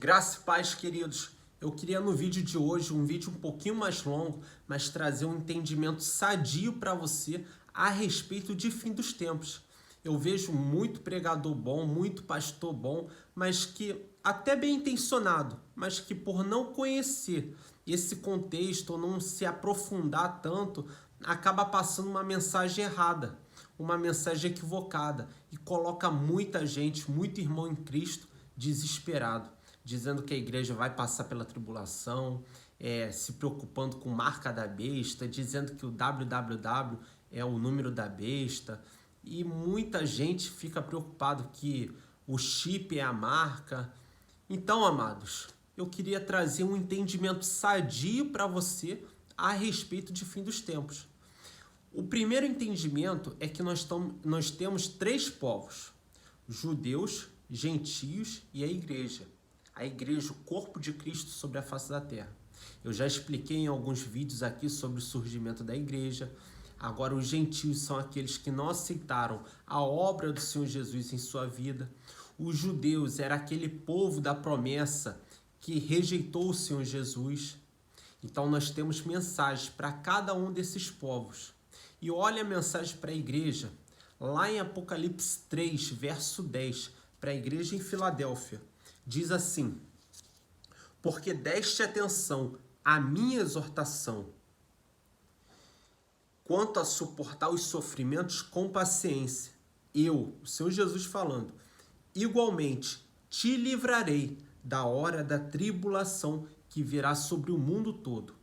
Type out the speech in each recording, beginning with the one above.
Graça e paz, queridos. Eu queria no vídeo de hoje, um vídeo um pouquinho mais longo, mas trazer um entendimento sadio para você a respeito de fim dos tempos. Eu vejo muito pregador bom, muito pastor bom, mas que até bem intencionado, mas que por não conhecer esse contexto ou não se aprofundar tanto, acaba passando uma mensagem errada, uma mensagem equivocada e coloca muita gente, muito irmão em Cristo, desesperado, dizendo que a igreja vai passar pela tribulação, se preocupando com marca da besta, dizendo que o www é o número da besta, e muita gente fica preocupado que o chip é a marca. Então, amados, eu queria trazer um entendimento sadio para você a respeito de fim dos tempos. O primeiro entendimento é que nós temos três povos: judeus, gentios e a igreja. A igreja, o corpo de Cristo sobre a face da terra. Eu já expliquei em alguns vídeos aqui sobre o surgimento da igreja. Agora, os gentios são aqueles que não aceitaram a obra do Senhor Jesus em sua vida. Os judeus era aquele povo da promessa que rejeitou o Senhor Jesus. Então, nós temos mensagens para cada um desses povos. E olha a mensagem para a igreja, lá em Apocalipse 3, verso 10, para a igreja em Filadélfia. Diz assim: porque deste atenção à minha exortação, quanto a suportar os sofrimentos com paciência, eu, o Senhor Jesus falando, igualmente te livrarei da hora da tribulação que virá sobre o mundo todo,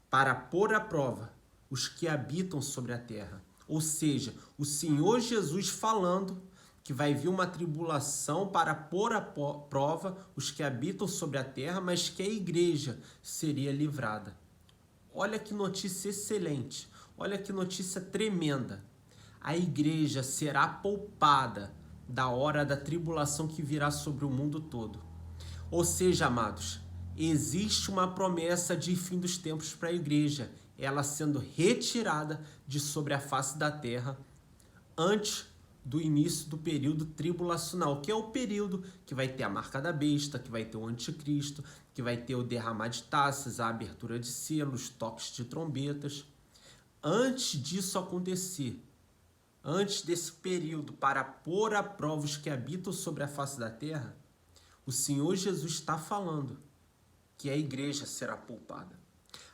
para pôr à prova os que habitam sobre a terra. Ou seja, o Senhor Jesus falando que vai vir uma tribulação para pôr à prova os que habitam sobre a terra, mas que a igreja seria livrada. Olha que notícia excelente, olha que notícia tremenda. A igreja será poupada da hora da tribulação que virá sobre o mundo todo. Ou seja, amados, existe uma promessa de fim dos tempos para a igreja, ela sendo retirada de sobre a face da terra antes do início do período tribulacional, que é o período que vai ter a marca da besta, que vai ter o anticristo, que vai ter o derramar de taças, a abertura de selos, toques de trombetas. Antes disso acontecer, antes desse período para pôr à prova os que habitam sobre a face da terra, o Senhor Jesus está falando que a igreja será poupada.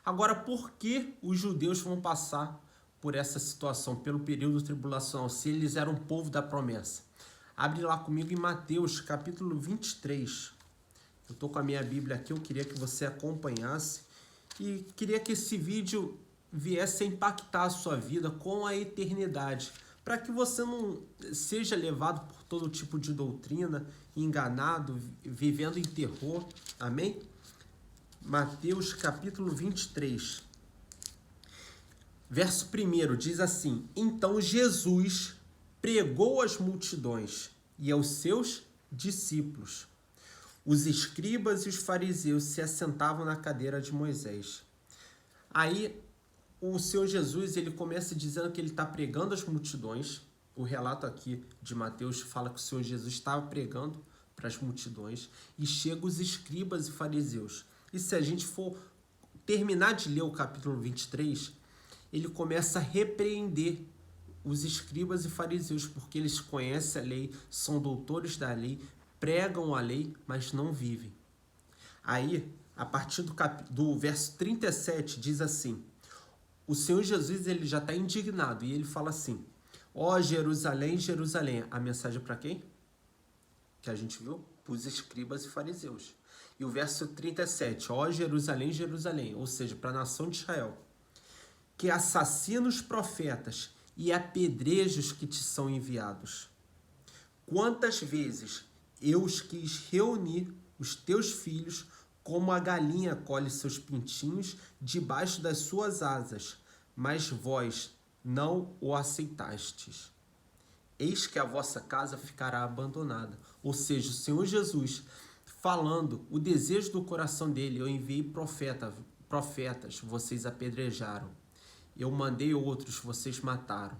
Agora, por que os judeus vão passar por essa situação, pelo período tribulacional, se eles eram o povo da promessa? Abre lá comigo em Mateus, capítulo 23. Eu estou com a minha Bíblia aqui, eu queria que você acompanhasse e queria que esse vídeo viesse a impactar a sua vida com a eternidade, para que você não seja levado por todo tipo de doutrina, enganado, vivendo em terror. Amém? Mateus capítulo 23. Verso 1 diz assim: então Jesus pregou às multidões e aos seus discípulos. Os escribas e os fariseus se assentavam na cadeira de Moisés. Aí o Senhor Jesus ele começa dizendo que ele está pregando às multidões. O relato aqui de Mateus fala que o Senhor Jesus estava pregando para as multidões e chegam os escribas e fariseus. E se a gente for terminar de ler o capítulo 23, ele começa a repreender os escribas e fariseus, porque eles conhecem a lei, são doutores da lei, pregam a lei, mas não vivem. Aí, a partir do verso 37, diz assim: o Senhor Jesus ele já está indignado e ele fala assim: ó Jerusalém, Jerusalém. A mensagem para quem? Que a gente viu? Para os escribas e fariseus. E o verso 37, ó Jerusalém, Jerusalém, ou seja, para a nação de Israel, que assassina os profetas e apedreja os que te são enviados. Quantas vezes eu os quis reunir os teus filhos, como a galinha colhe seus pintinhos debaixo das suas asas, mas vós não o aceitastes. Eis que a vossa casa ficará abandonada. Ou seja, o Senhor Jesus falando o desejo do coração dele: eu enviei profetas, vocês apedrejaram. Eu mandei outros, vocês mataram.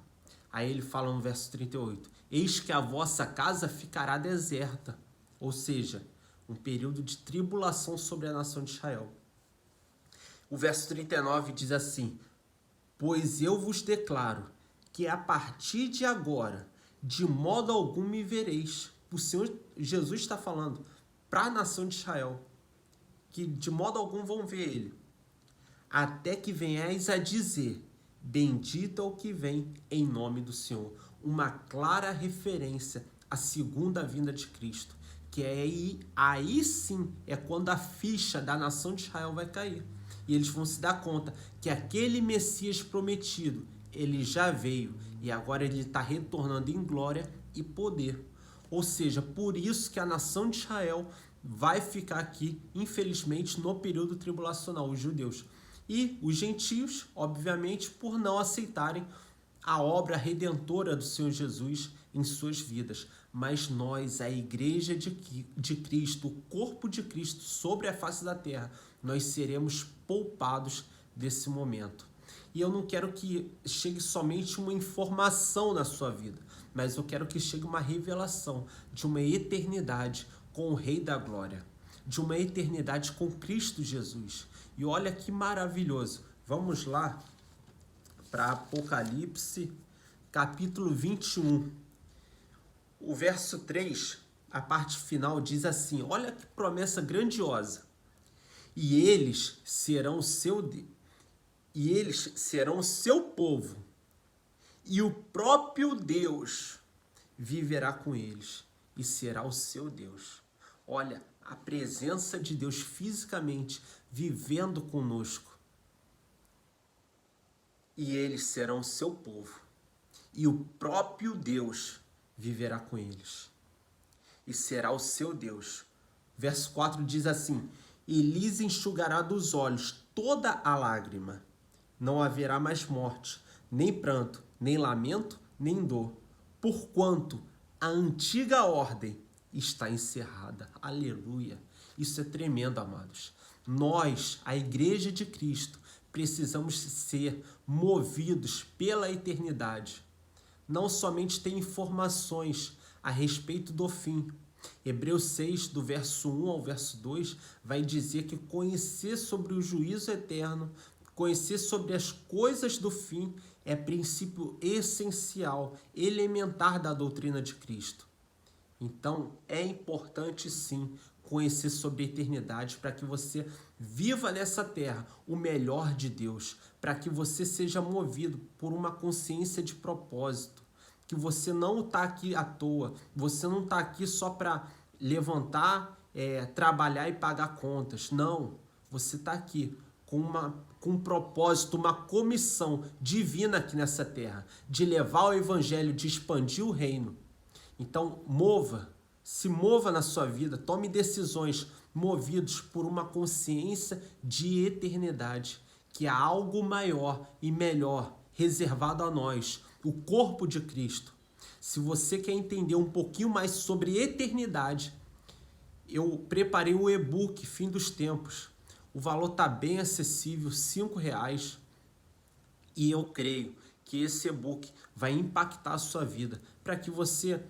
Aí ele fala no verso 38, eis que a vossa casa ficará deserta. Ou seja, um período de tribulação sobre a nação de Israel. O verso 39 diz assim: pois eu vos declaro que a partir de agora, de modo algum me vereis. O Senhor Jesus está falando para a nação de Israel, que de modo algum vão ver ele, até que venhais a dizer, bendito é o que vem em nome do Senhor. Uma clara referência à segunda vinda de Cristo, que aí sim é quando a ficha da nação de Israel vai cair. E eles vão se dar conta que aquele Messias prometido, ele já veio e agora ele está retornando em glória e poder. Ou seja, por isso que a nação de Israel vai ficar aqui, infelizmente, no período tribulacional, os judeus. E os gentios, obviamente, por não aceitarem a obra redentora do Senhor Jesus em suas vidas. Mas nós, a igreja de Cristo, o corpo de Cristo sobre a face da terra, nós seremos poupados desse momento. E eu não quero que chegue somente uma informação na sua vida, mas eu quero que chegue uma revelação de uma eternidade com o Rei da Glória, de uma eternidade com Cristo Jesus. E olha que maravilhoso. Vamos lá para Apocalipse, capítulo 21. O verso 3, a parte final, diz assim: olha que promessa grandiosa. E eles serão o seu povo, e o próprio Deus viverá com eles e será o seu Deus. Olha, a presença de Deus fisicamente vivendo conosco. E eles serão o seu povo, e o próprio Deus viverá com eles e será o seu Deus. Verso 4 diz assim: e lhes enxugará dos olhos toda a lágrima. Não haverá mais morte, nem pranto, nem lamento, nem dor, porquanto a antiga ordem está encerrada. Aleluia! Isso é tremendo, amados. Nós, a Igreja de Cristo, precisamos ser movidos pela eternidade. Não somente ter informações a respeito do fim. Hebreus 6, do verso 1 ao verso 2, vai dizer que conhecer sobre o juízo eterno, conhecer sobre as coisas do fim, é princípio essencial, elementar da doutrina de Cristo. Então, é importante sim conhecer sobre a eternidade para que você viva nessa terra o melhor de Deus, para que você seja movido por uma consciência de propósito, que você não está aqui à toa, você não está aqui só para levantar, trabalhar e pagar contas. Não, você está aqui com um propósito, uma comissão divina aqui nessa terra, de levar o evangelho, de expandir o reino. Então, se mova na sua vida, tome decisões movidos por uma consciência de eternidade, que há algo maior e melhor reservado a nós, o corpo de Cristo. Se você quer entender um pouquinho mais sobre eternidade, eu preparei um e-book Fim dos Tempos. O valor está bem acessível, R$5. E eu creio que esse e-book vai impactar a sua vida, para que você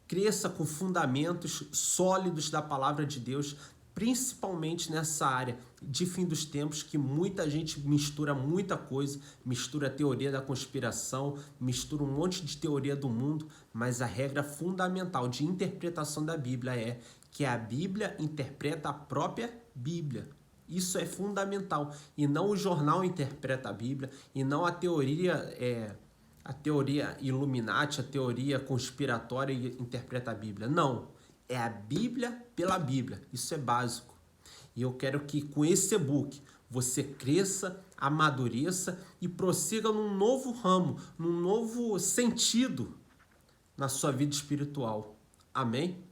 cresça com fundamentos sólidos da palavra de Deus, principalmente nessa área de fim dos tempos, que muita gente mistura muita coisa, mistura a teoria da conspiração, mistura um monte de teoria do mundo, mas a regra fundamental de interpretação da Bíblia é que a Bíblia interpreta a própria Bíblia. Isso é fundamental, e não o jornal interpreta a Bíblia, e não a teoria Illuminati, a teoria conspiratória interpreta a Bíblia. Não, é a Bíblia pela Bíblia. Isso é básico. E eu quero que com esse e-book você cresça, amadureça e prossiga num novo ramo, num novo sentido na sua vida espiritual. Amém?